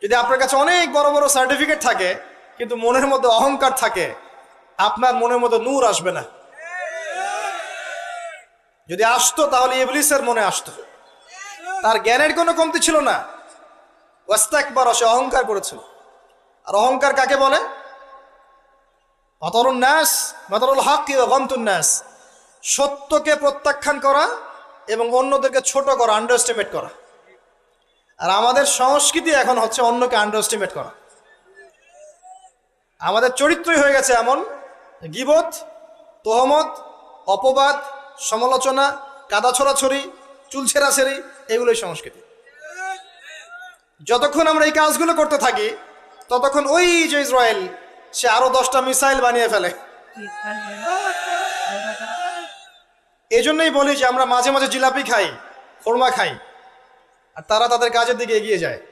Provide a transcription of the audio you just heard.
যদি আপনার কাছে অনেক বড় বড় সার্টিফিকেট থাকে কিন্তু মনের মধ্যে অহংকার থাকে, আপনার মনের মধ্যে নূর আসবে না। যদি আসতো তাহলে ইবলিসের মনে আসতো। তার জ্ঞানের কোনো কমতি ছিল না, ওয়াস্তাকবার, সে অহংকার করেছিল। আর অহংকার কাকে বলে? মাতারুন নাস, মাতারুল হক ওয়া গামতুন নাস, সত্যকে প্রত্যাখ্যান করা এবং অন্যদেরকে ছোট করা, আন্ডার এস্টিমেট করা। আর আমাদের সংস্কৃতি এখন হচ্ছে অন্যকে আন্ডার এস্টিমেট করা। আমাদের চরিত্রই হয়ে গেছে এমন, গীবত, তোহমত, অপবাদ, সমালোচনা, কাদা ছড়াছড়ি, চুল ছেঁড়াছেড়ি, এগুলোই সংস্কৃতি। যতক্ষণ আমরা এই কাজগুলো করতে থাকি ততক্ষণ ওই যে ইসরায়েল, সে আরো 10টা মিসাইল বানিয়ে ফেলে। এই জন্যই বলি যে আমরা মাঝে মাঝে জিলাপি খাই, খোরমা খাই, আর তারা তাদের কাজের দিকে এগিয়ে যায়।